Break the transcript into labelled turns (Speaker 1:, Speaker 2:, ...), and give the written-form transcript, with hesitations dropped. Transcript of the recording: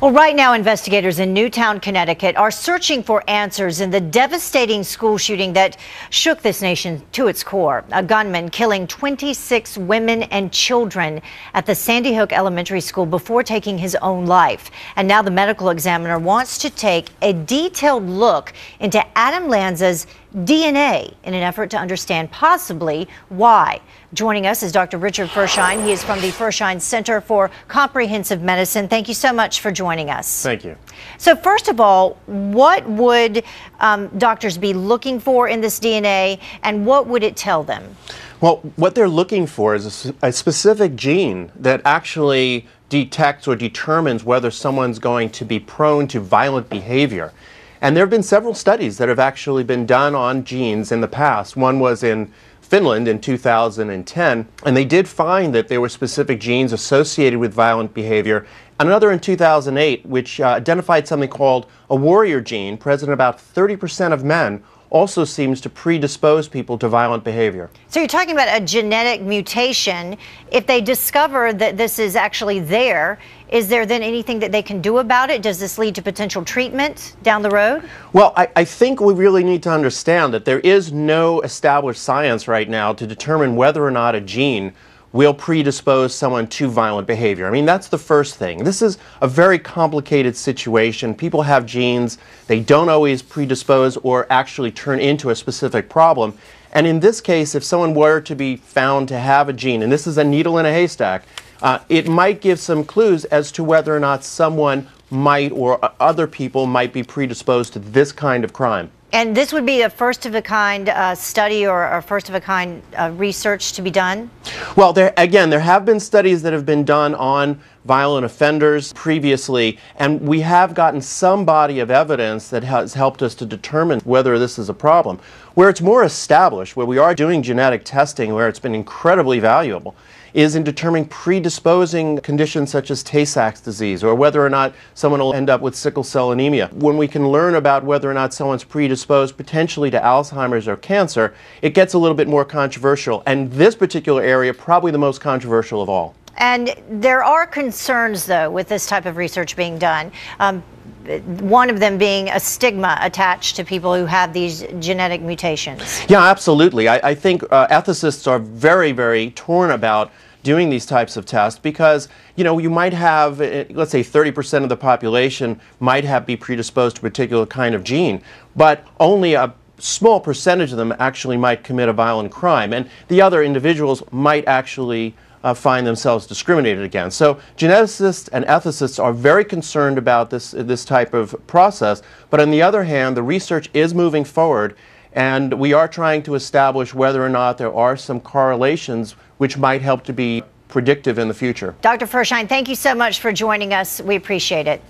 Speaker 1: Well, right now, investigators in Newtown, Connecticut are searching for answers in the devastating school shooting that shook this nation to its core. A gunman killing 26 women and children at the Sandy Hook Elementary School before taking his own life. And now the medical examiner wants to take a detailed look into Adam Lanza's DNA in an effort to understand possibly why. Joining us is Dr. Richard Firshein. He is from the Firshein Center for Comprehensive Medicine. Thank you so much for joining us.
Speaker 2: Thank you.
Speaker 1: So first of all, what would doctors be looking for in this DNA, and what would it tell them?
Speaker 2: Well, what they're looking for is a specific gene that actually detects or determines whether someone's going to be prone to violent behavior. And there have been several studies that have actually been done on genes in the past. One was in Finland in 2010, and they did find that there were specific genes associated with violent behavior. Another in 2008, which identified something called a warrior gene, present in about 30% of men, also seems to predispose people to violent behavior.
Speaker 1: So you're talking about a genetic mutation. If they discover that this is actually there, is there then anything that they can do about it? Does this lead to potential treatment down the road?
Speaker 2: Well, I think we really need to understand that there is no established science right now to determine whether or not a gene will predispose someone to violent behavior. I mean, that's the first thing. This is a very complicated situation. People have genes. They don't always predispose or actually turn into a specific problem. And in this case, if someone were to be found to have a gene, and this is a needle in a haystack, it might give some clues as to whether or not someone might or other people might be predisposed to this kind of crime.
Speaker 1: And this would be a first-of-a-kind study or a first-of-a-kind research to be done?
Speaker 2: Well, there have been studies that have been done on violent offenders previously, and we have gotten some body of evidence that has helped us to determine whether this is a problem. Where it's more established, where we are doing genetic testing, where it's been incredibly valuable, is in determining predisposing conditions such as Tay-Sachs disease, or whether or not someone will end up with sickle cell anemia. When we can learn about whether or not someone's predisposed potentially to Alzheimer's or cancer, it gets a little bit more controversial, and this particular area probably the most controversial of all.
Speaker 1: And there are concerns, though, with this type of research being done. One of them being a stigma attached to people who have these genetic mutations.
Speaker 2: Yeah, absolutely. I think ethicists are very, very torn about doing these types of tests because, you know, you might have, let's say 30% of the population might be predisposed to a particular kind of gene, but only a small percentage of them actually might commit a violent crime, and the other individuals might actually find themselves discriminated against. So geneticists and ethicists are very concerned about this type of process, but on the other hand, the research is moving forward, and we are trying to establish whether or not there are some correlations which might help to be predictive in the future.
Speaker 1: Dr. Firshein, thank you so much for joining us. We appreciate it.